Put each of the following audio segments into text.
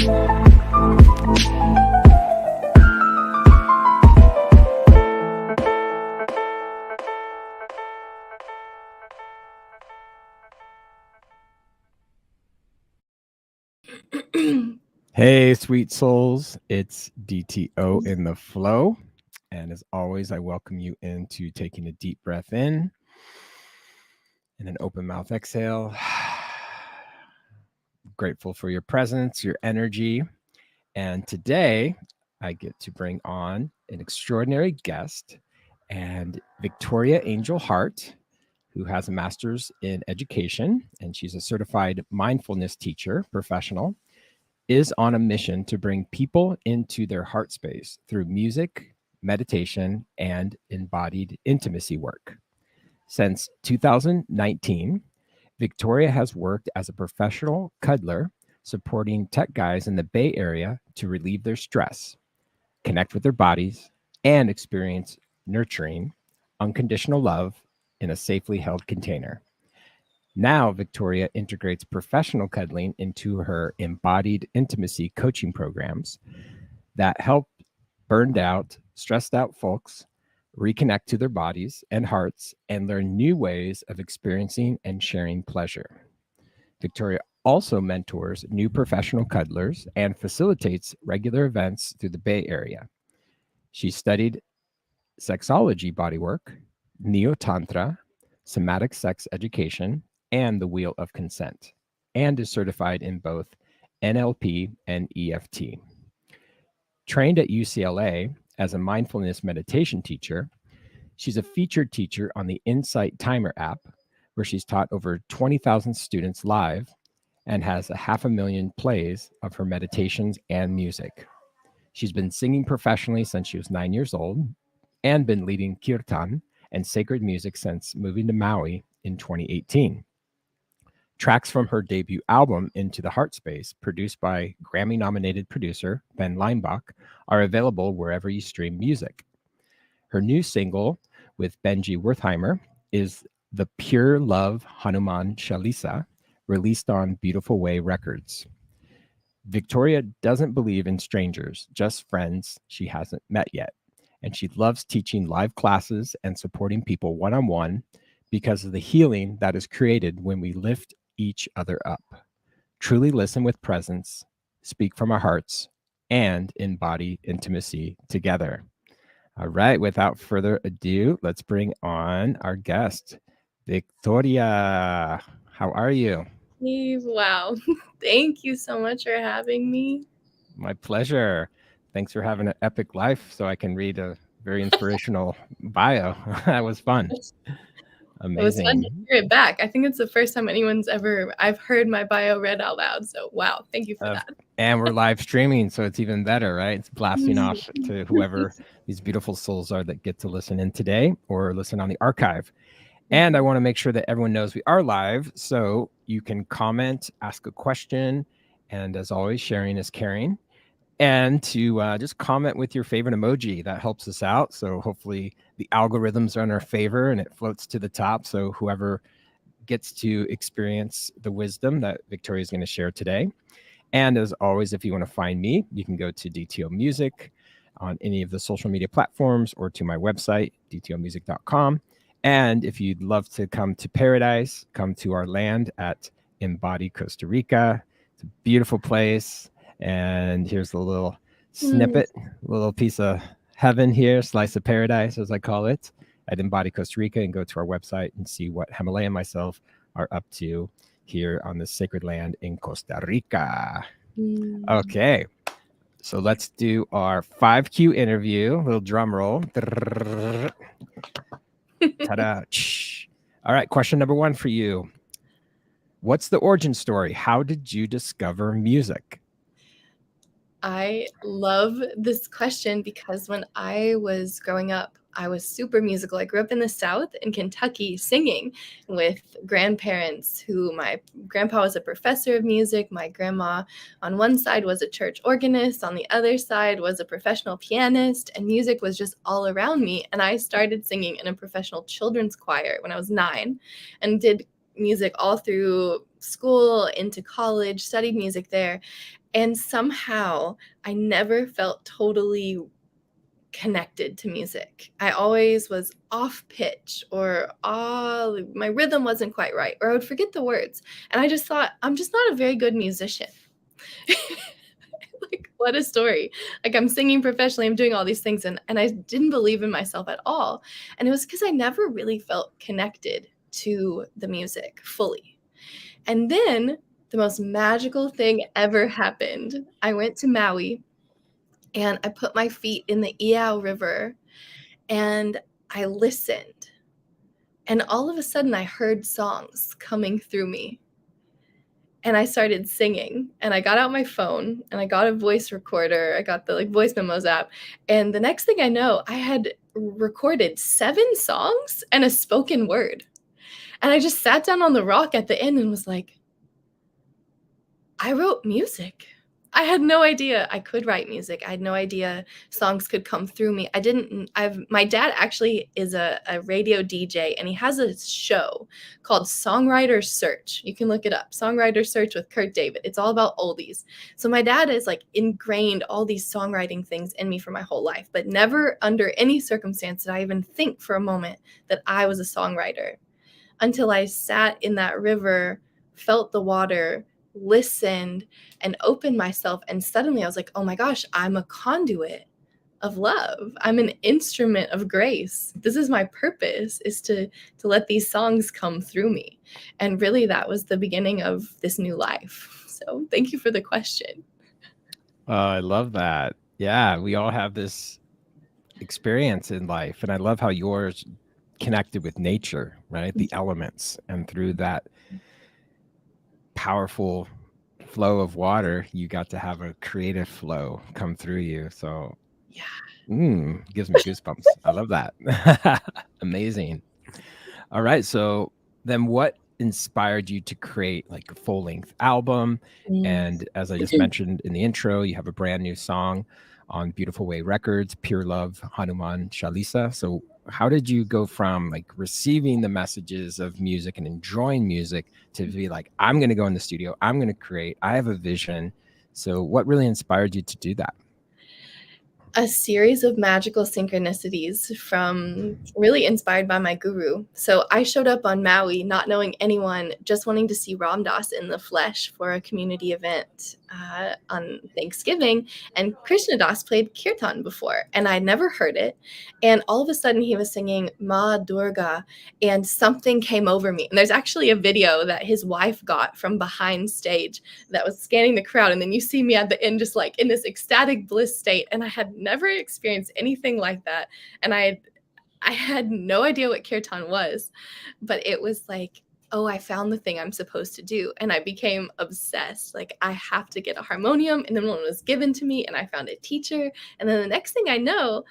Hey, sweet souls, it's DTO in the flow. And as always, I welcome you into taking a deep breath in and an open mouth exhale. Grateful for your presence, your energy. And today I get to bring on an extraordinary guest and Victoria Angel Hart, who has a master's in education, and she's a certified mindfulness teacher professional, is on a mission to bring people into their heart space through music, meditation, and embodied intimacy work. Since 2019, Victoria has worked as a professional cuddler, supporting tech guys in the Bay Area to relieve their stress, connect with their bodies, and experience nurturing, unconditional love in a safely held container. Now, Victoria integrates professional cuddling into her embodied intimacy coaching programs that help burned out, stressed out folks reconnect to their bodies and hearts and learn new ways of experiencing and sharing pleasure. Victoria also mentors new professional cuddlers and facilitates regular events through the Bay Area. She studied sexology bodywork, neo tantra, somatic sex education, and the wheel of consent, and is certified in both NLP and EFT. Trained at UCLA as a mindfulness meditation teacher, she's a featured teacher on the Insight Timer app, where she's taught over 20,000 students live and has 500,000 plays of her meditations and music. She's been singing professionally since she was 9 years old and been leading kirtan and sacred music since moving to Maui in 2018. Tracks from her debut album, Into the Heart Space, produced by Grammy-nominated producer Ben Leinbach, are available wherever you stream music. Her new single with Benji Wertheimer is The Pure Love Hanuman Chalisa, released on Beautiful Way Records. Victoria doesn't believe in strangers, just friends she hasn't met yet. And she loves teaching live classes and supporting people one-on-one because of the healing that is created when we lift each other up. Truly listen with presence, speak from our hearts, and embody intimacy together. All right, without further ado, let's bring on our guest, Victoria. How are you? Wow. Thank you so much for having me. My pleasure. Thanks for having an epic life so I can read a very inspirational bio. That was fun. It was fun to Amazing. hear it back. I think it's the first time I've heard my bio read out loud. So wow, thank you for that. And we're live streaming, so it's even better, right? It's blasting off to whoever these beautiful souls are that get to listen in today or listen on the archive. And I want to make sure that everyone knows we are live, so you can comment, ask a question, and as always, sharing is caring. And to just comment with your favorite emoji. That helps us out. So hopefully the algorithms are in our favor and it floats to the top. So whoever gets to experience the wisdom that Victoria is going to share today. And as always, if you want to find me, you can go to DTO Music on any of the social media platforms or to my website, dtomusic.com. And if you'd love to come to paradise, come to our land at Embody, Costa Rica. It's a beautiful place. And here's a little snippet, a little piece of heaven here, slice of paradise, as I call it, at Embody, Costa Rica, and go to our website and see what Himalaya and myself are up to here on this sacred land in Costa Rica. Okay, so let's do our 5Q interview. Little drum roll. Ta-da. All right, question number 1 for you. What's the origin story? How did you discover music? I love this question because when I was growing up, I was super musical. I grew up in the South in Kentucky singing with grandparents who my grandpa was a professor of music. My grandma on one side was a church organist. On the other side was a professional pianist, and music was just all around me. And I started singing in a professional children's choir when I was 9 and did music all through school, into college, studied music there. And somehow I never felt totally connected to music. I always was off pitch, or my rhythm wasn't quite right, or I would forget the words. And I just thought, I'm just not a very good musician. Like, what a story. Like, I'm singing professionally, I'm doing all these things, and I didn't believe in myself at all. And it was because I never really felt connected to the music fully. And then the most magical thing ever happened. I went to Maui and I put my feet in the Iao River and I listened. And all of a sudden, I heard songs coming through me. And I started singing, and I got out my phone and I got a voice recorder. I got the like voice memos app. And the next thing I know, I had recorded 7 songs and a spoken word. And I just sat down on the rock at the end and was like, I wrote music. I had no idea I could write music. I had no idea songs could come through me. My dad actually is a radio DJ, and he has a show called Songwriter Search. You can look it up, Songwriter Search with Kurt David. It's all about oldies. So my dad is like ingrained all these songwriting things in me for my whole life, but never under any circumstance did I even think for a moment that I was a songwriter until I sat in that river, felt the water, listened, and opened myself. And suddenly I was like, oh my gosh, I'm a conduit of love. I'm an instrument of grace. This is my purpose, is to let these songs come through me. And really that was the beginning of this new life. So thank you for the question. I love that. Yeah, we all have this experience in life, and I love how yours connected with nature, right? The elements, and through that powerful flow of water, you got to have a creative flow come through you. So Yeah. Gives me goosebumps. I love that. Amazing. All right. So then what inspired you to create like a full-length album? And as I just mentioned in the intro, you have a brand new song on Beautiful Way Records, Pure Love, Hanuman Chalisa. So how did you go from like receiving the messages of music and enjoying music to be like, I'm going to go in the studio, I'm going to create, I have a vision. So what really inspired you to do that? A series of magical synchronicities from really inspired by my guru. So I showed up on Maui not knowing anyone, just wanting to see Ram Dass in the flesh for a community event on Thanksgiving. And Krishna Das played kirtan before, and I'd never heard it. And all of a sudden he was singing Ma Durga, and something came over me. And there's actually a video that his wife got from behind stage that was scanning the crowd. And then you see me at the end, just like in this ecstatic bliss state. And I had never experienced anything like that. And I had no idea what kirtan was, but it was like, oh, I found the thing I'm supposed to do. And I became obsessed. Like, I have to get a harmonium. And then one was given to me, and I found a teacher. And then the next thing I know,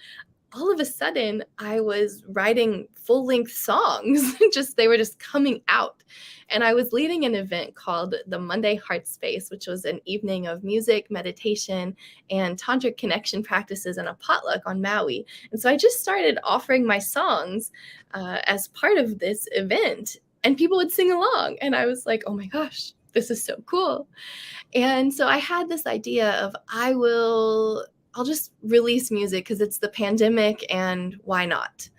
all of a sudden I was writing full-length songs. They were just coming out. And I was leading an event called the Monday Heart Space, which was an evening of music, meditation, and tantric connection practices and a potluck on Maui. And so I just started offering my songs as part of this event, and people would sing along. And I was like, oh my gosh, this is so cool. And so I had this idea of I'll just release music because it's the pandemic, and why not?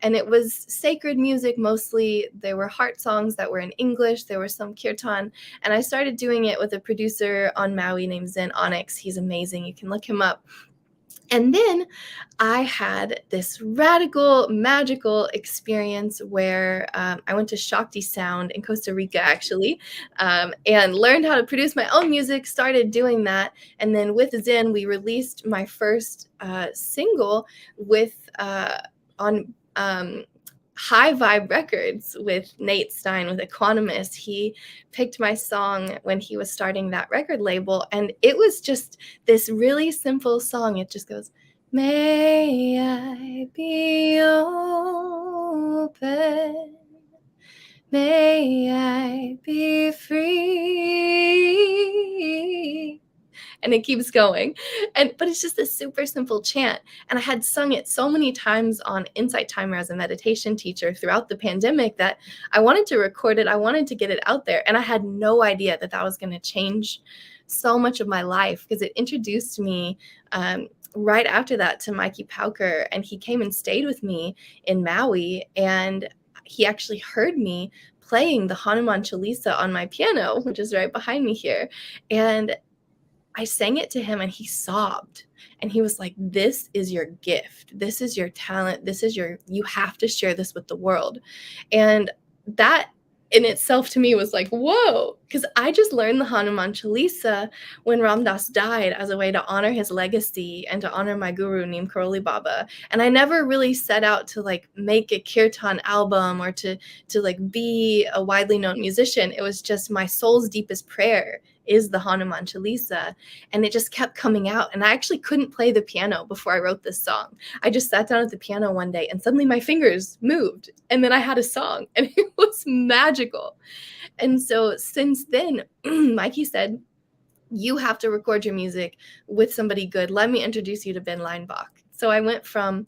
And it was sacred music mostly. There were heart songs that were in English. There were some kirtan. And I started doing it with a producer on Maui named Zen Onyx. He's amazing. You can look him up. And then I had this radical, magical experience where I went to Shakti Sound in Costa Rica, actually, and learned how to produce my own music, started doing that. And then with Zen, we released my first single on High Vibe Records with Nate Stein, with Equanimous. He picked my song when he was starting that record label, and it was just this really simple song. It just goes, may I be open, may I be free. and it keeps going. But it's just a super simple chant. And I had sung it so many times on Insight Timer as a meditation teacher throughout the pandemic that I wanted to record it. I wanted to get it out there. And I had no idea that that was going to change so much of my life, because it introduced me right after that to Mikey Pauker, and he came and stayed with me in Maui, and he actually heard me playing the Hanuman Chalisa on my piano, which is right behind me here. And I sang it to him and he sobbed. And he was like, this is your gift. This is your talent. You have to share this with the world. And that in itself to me was like, whoa, because I just learned the Hanuman Chalisa when Ram Dass died as a way to honor his legacy and to honor my guru, Neem Karoli Baba. And I never really set out to like make a kirtan album or to like be a widely known musician. It was just my soul's deepest prayer is the Hanuman Chalisa. And it just kept coming out. And I actually couldn't play the piano before I wrote this song. I just sat down at the piano one day and suddenly my fingers moved. And then I had a song and it was magical. And so since then, Mikey said, you have to record your music with somebody good. Let me introduce you to Ben Leinbach. So I went from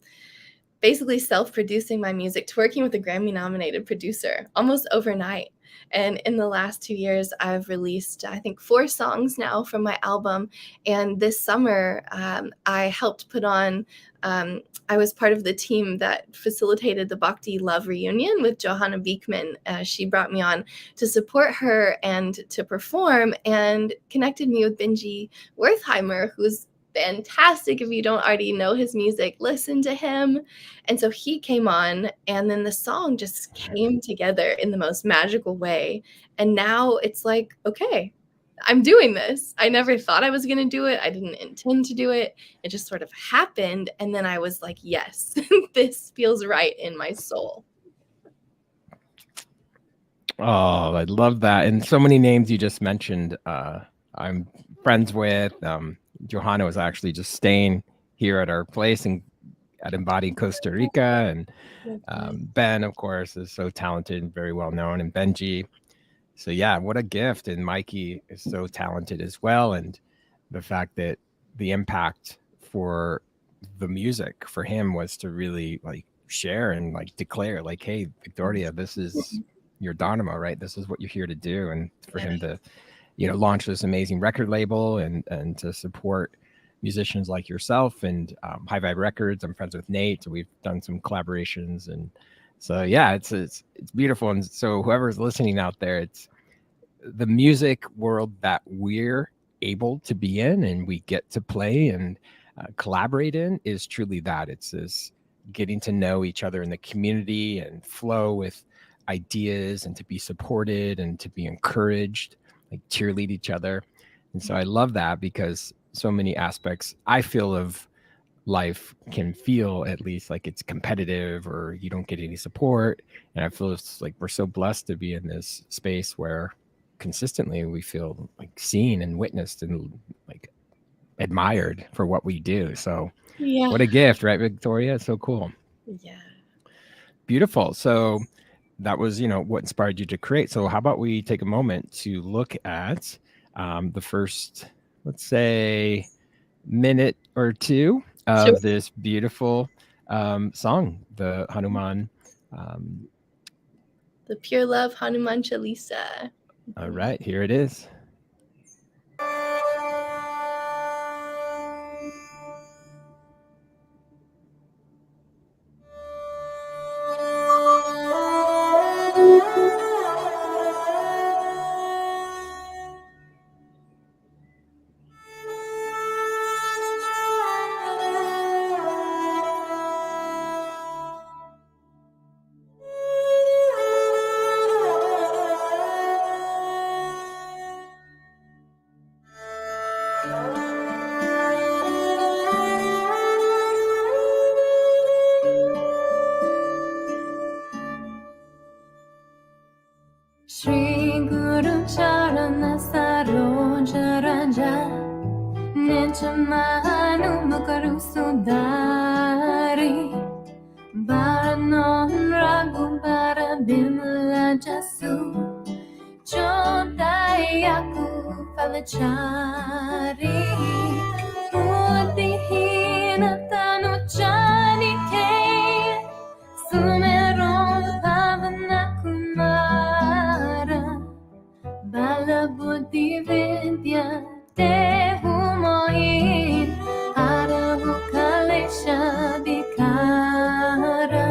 basically self-producing my music to working with a Grammy-nominated producer almost overnight. And in the last 2 years, I've released, I think, 4 songs now from my album. And this summer, I helped put on, I was part of the team that facilitated the Bhakti Love reunion with Johanna Beekman. She brought me on to support her and to perform, and connected me with Benji Wertheimer, who's fantastic. If you don't already know his music, listen to him. And so he came on, and then the song just came together in the most magical way. And now it's like, okay, I'm doing this. I never thought I was going to do it. I didn't intend to do it. It just sort of happened. And then I was like, yes, this feels right in my soul. Oh, I love that. And so many names you just mentioned, I'm friends with. Johanna was actually just staying here at our place at Embodied Costa Rica. And Ben, of course, is so talented and very well known. And Benji. So yeah, what a gift. And Mikey is so talented as well. And the fact that the impact for the music for him was to really like share and like declare like, hey, Victoria, this is your dharma, right? This is what you're here to do. And for him to, launch this amazing record label and to support musicians like yourself and High Vibe Records. I'm friends with Nate, so we've done some collaborations, and so yeah, it's beautiful. And so whoever's listening out there, it's the music world that we're able to be in and we get to play and collaborate in is truly that. It's this getting to know each other in the community and flow with ideas and to be supported and to be encouraged, like cheerlead each other. And so I love that, because so many aspects I feel of life can feel at least like it's competitive or you don't get any support. And I feel it's like we're so blessed to be in this space where consistently we feel like seen and witnessed and like admired for what we do. So Yeah. What a gift, right, Victoria? It's so cool. Yeah. Beautiful. So that was, what inspired you to create. So how about we take a moment to look at the first, let's say, minute or two of this beautiful song, the Hanuman. The Pure Love Hanuman Chalisa. All right, here it is. Shri Guru Charana Saroja Raja Nechmanu Mukaru Sudari Baranon Raghubara Bimla Jasu Chodai Aku palachari Udihin tanu chani ke Sumeron pavana kumara Bala buddhi vidya dehu mohin Arahu kalesha dikara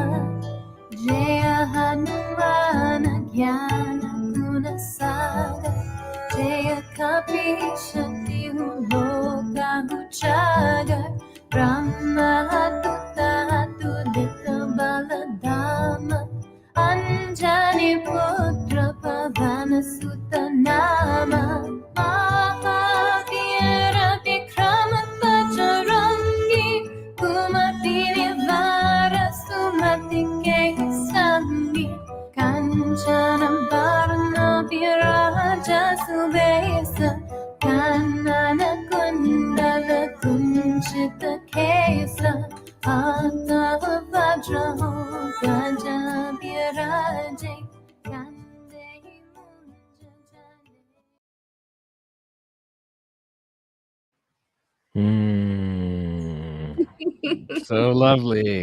Jaya Hanumana Jnana Guna Saga Jaya Kapi Shakti Loka Huchaga Brahma Tutta Tudita Baladama Anjani Putra Pavana Sutta Nama Mahavira Vikrama Pacharangi Kumati Nivara Sumati Kesangi Kanchanam Varna Viraja Subesa Kanana Kundala Kunchita Kesa Ata Vajra Gaja Viraje Kandehi So lovely.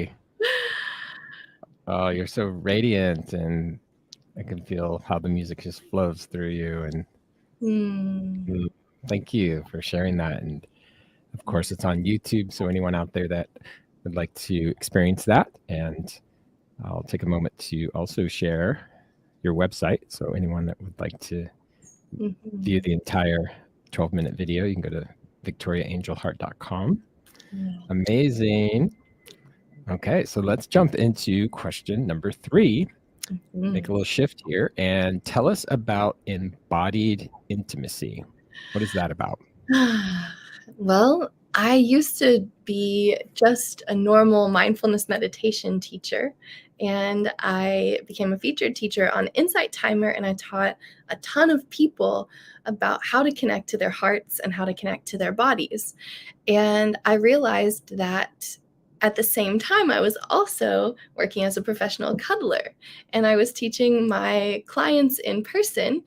Oh, you're so radiant, and I can feel how the music just flows through you. And thank you for sharing that. And of course, it's on YouTube. So anyone out there that would like to experience that, and I'll take a moment to also share your website. So anyone that would like to view the entire 12-minute video, you can go to victoriaangelheart.com. Amazing. Okay, so let's jump into question number 3. Make a little shift here and tell us about embodied intimacy. What is that about? Well, I used to be just a normal mindfulness meditation teacher, and I became a featured teacher on Insight Timer, and I taught a ton of people about how to connect to their hearts and how to connect to their bodies. And I realized that at the same time, I was also working as a professional cuddler, and I was teaching my clients in person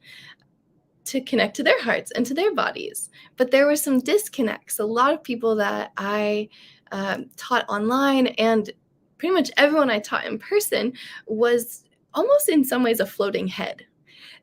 to connect to their hearts and to their bodies. But there were some disconnects. A lot of people that I taught online, and pretty much everyone I taught in person, was almost in some ways a floating head.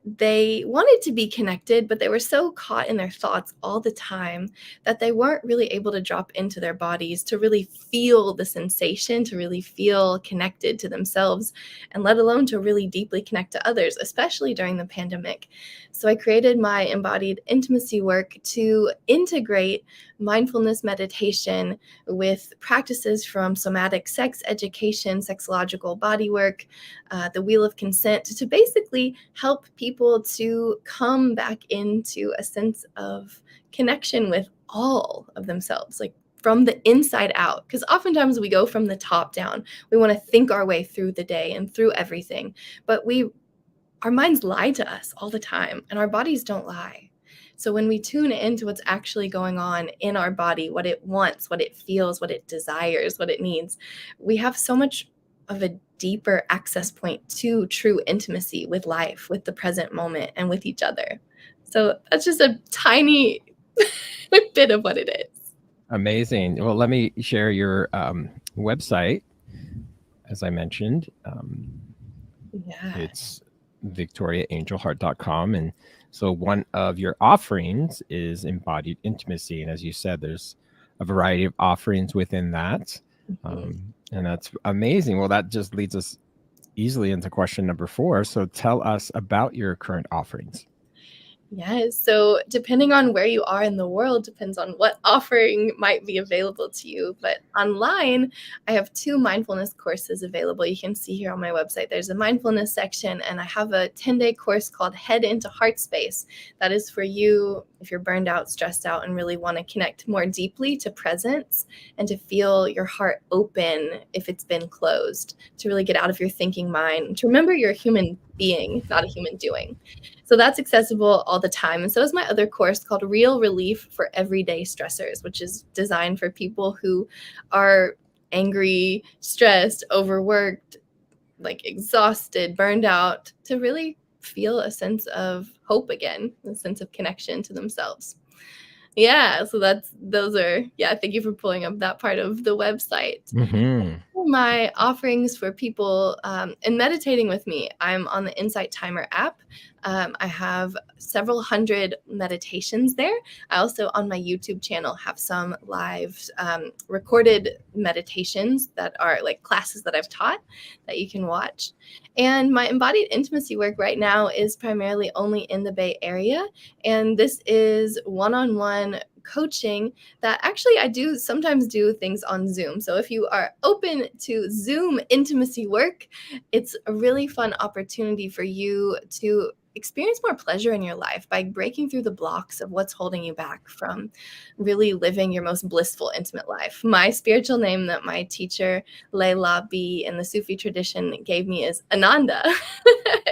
They wanted to be connected, but they were so caught in their thoughts all the time that they weren't really able to drop into their bodies to really feel the sensation, to really feel connected to themselves, and let alone to really deeply connect to others, especially during the pandemic. So I created my embodied intimacy work to integrate mindfulness meditation with practices from somatic sex education, sexological body work, the wheel of consent, to basically help people to come back into a sense of connection with all of themselves, like from the inside out. Because oftentimes we go from the top down. We want to think our way through the day and through everything, but our minds lie to us all the time, and our bodies don't lie. So when we tune into what's actually going on in our body, what it wants, what it feels, what it desires, what it needs, we have so much of a deeper access point to true intimacy with life, with the present moment, and with each other. So that's just a tiny bit of what it is. Amazing. Well, let me share your website. As I mentioned, it's victoriaangelheart.com. And so one of your offerings is embodied intimacy. And as you said, there's a variety of offerings within that. And that's amazing. Well, that just leads us easily into question number 4. So tell us about your current offerings. Yes. So depending on where you are in the world, depends on what offering might be available to you. But online, I have 2 mindfulness courses available. You can see here on my website, there's a mindfulness section, and I have a 10-day course called Head into Heart Space. That is for you if you're burned out, stressed out, and really want to connect more deeply to presence and to feel your heart open if it's been closed, to really get out of your thinking mind, to remember you're a human being, not a human doing. So that's accessible all the time. And so is my other course called Real Relief for Everyday Stressors, which is designed for people who are angry, stressed, overworked, like exhausted, burned out, to really feel a sense of hope again, a sense of connection to themselves. Yeah, so those are, thank you for pulling up that part of the website. Mm-hmm. My offerings for people and meditating with me, I'm on the Insight Timer app. I have several hundred meditations there. I also on my YouTube channel have some live recorded meditations that are like classes that I've taught that you can watch. And my embodied intimacy work right now is primarily only in the Bay Area. And this is one-on-one coaching that actually I do sometimes do things on Zoom. So if you are open to Zoom intimacy work, it's a really fun opportunity for you to experience more pleasure in your life by breaking through the blocks of what's holding you back from really living your most blissful, intimate life. My spiritual name that my teacher, Layla B, in the Sufi tradition gave me is Ananda.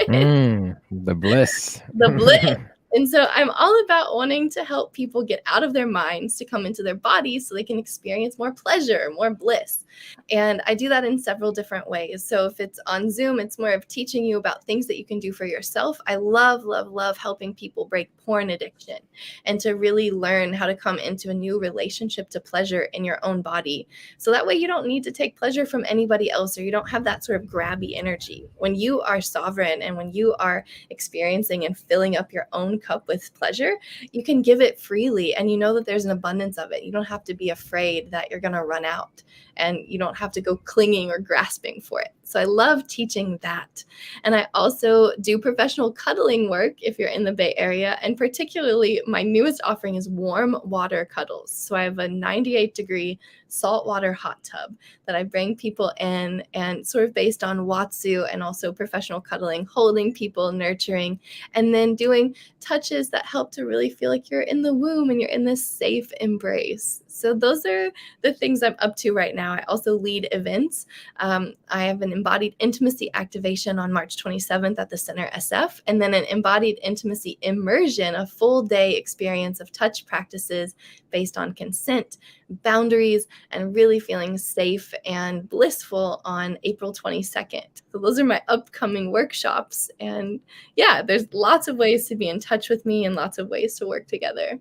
The bliss. The bliss. And so I'm all about wanting to help people get out of their minds to come into their bodies so they can experience more pleasure, more bliss. And I do that in several different ways. So if it's on Zoom, it's more of teaching you about things that you can do for yourself. I love, love, love helping people break porn addiction and to really learn how to come into a new relationship to pleasure in your own body. So that way you don't need to take pleasure from anybody else, or you don't have that sort of grabby energy. When you are sovereign and when you are experiencing and filling up your own cup with pleasure, you can give it freely, and you know that there's an abundance of it. You don't have to be afraid that you're going to run out, and you don't have to go clinging or grasping for it. So I love teaching that. And I also do professional cuddling work if you're in the Bay Area, and particularly my newest offering is warm water cuddles. So I have a 98-degree saltwater hot tub that I bring people in, and sort of based on Watsu and also professional cuddling, holding people, nurturing, and then doing touches that help to really feel like you're in the womb and you're in this safe embrace. So those are the things I'm up to right now. I also lead events. I have an embodied intimacy activation on March 27th at the Center SF, and then an embodied intimacy immersion, a full day experience of touch practices based on consent, boundaries, and really feeling safe and blissful on April 22nd. So those are my upcoming workshops. And yeah, there's lots of ways to be in touch with me and lots of ways to work together.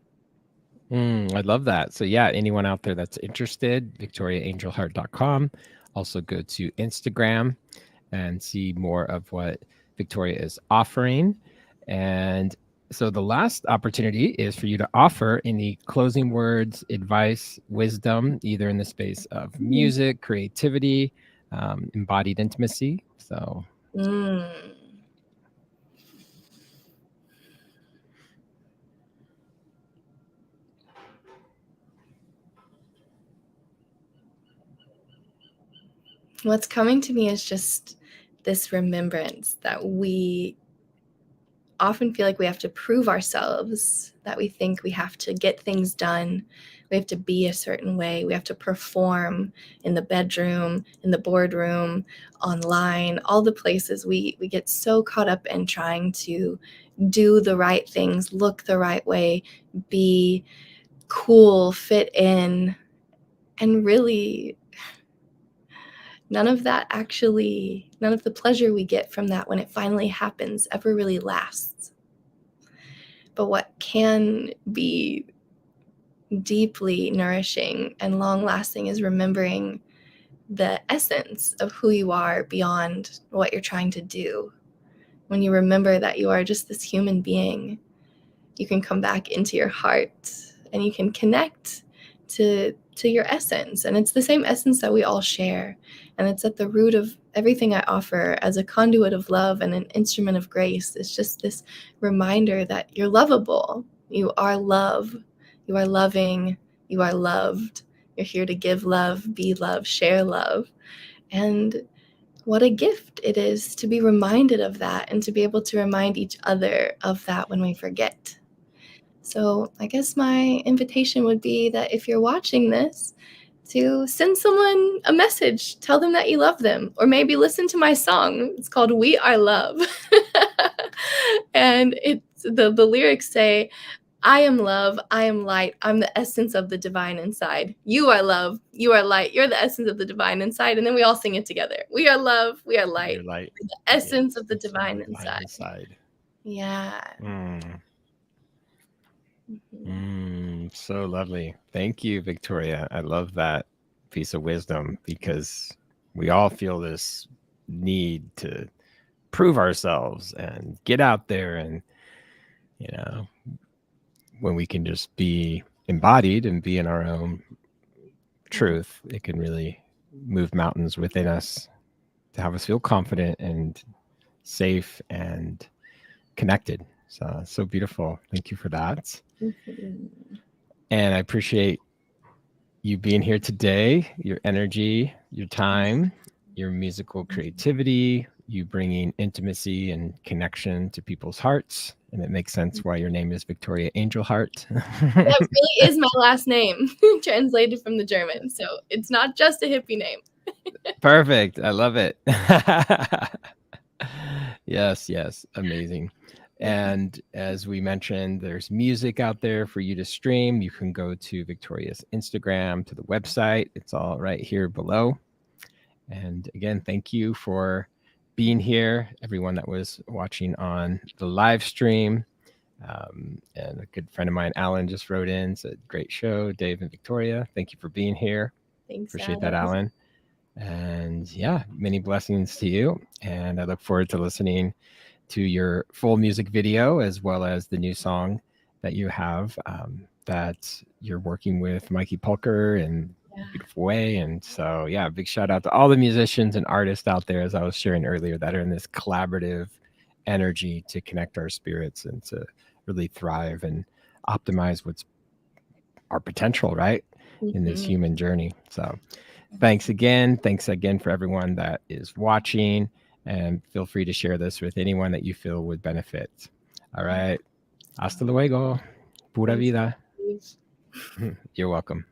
I love that. So yeah, anyone out there that's interested, victoriaangelheart.com. Also go to Instagram and see more of what Victoria is offering. And so the last opportunity is for you to offer any closing words, advice, wisdom, either in the space of music, creativity, embodied intimacy. So what's coming to me is just this remembrance that we often feel like we have to prove ourselves, that we think we have to get things done, we have to be a certain way, we have to perform in the bedroom, in the boardroom, online, all the places we get so caught up in trying to do the right things, look the right way, be cool, fit in, and really none of the pleasure we get from that when it finally happens ever really lasts. But what can be deeply nourishing and long-lasting is remembering the essence of who you are beyond what you're trying to do. When you remember that you are just this human being, you can come back into your heart and you can connect to your essence. And it's the same essence that we all share. And it's at the root of everything I offer as a conduit of love and an instrument of grace. It's just this reminder that you're lovable. You are love. You are loving. You are loved. You're here to give love, be love, share love. And what a gift it is to be reminded of that and to be able to remind each other of that when we forget. So I guess my invitation would be that if you're watching this, to send someone a message, tell them that you love them, or maybe listen to my song. It's called We Are Love. And it's the lyrics say, I am love, I am light, I'm the essence of the divine inside. You are love, you are light, you're the essence of the divine inside. And then we all sing it together. We are love, we are light, you're light, the essence of the divine inside. Yeah. So lovely. Thank you, Victoria. I love that piece of wisdom, because we all feel this need to prove ourselves and get out there, and when we can just be embodied and be in our own truth, it can really move mountains within us to have us feel confident and safe and connected. So beautiful. Thank you for that. And I appreciate you being here today, your energy, your time, your musical creativity, you bringing intimacy and connection to people's hearts. And it makes sense why your name is Victoria Angel Heart. That really is my last name, translated from the German. So it's not just a hippie name. Perfect. I love it. Yes. Amazing. And as we mentioned, there's music out there for you to stream. You can go to Victoria's Instagram, to the website. It's all right here below. And again, thank you for being here, everyone that was watching on the live stream. And a good friend of mine, Alan, just wrote in, said, great show, Dave and Victoria. Thank you for being here. Thanks, Appreciate that, Alan. And yeah, many blessings to you. And I look forward to listening to your full music video, as well as the new song that you have, that you're working with Mikey Pulker in a beautiful way. And so, yeah, big shout out to all the musicians and artists out there, as I was sharing earlier, that are in this collaborative energy to connect our spirits and to really thrive and optimize what's our potential, right, in this human journey. So thanks again for everyone that is watching, and feel free to share this with anyone that you feel would benefit. All right. Hasta luego. Pura vida. You're welcome.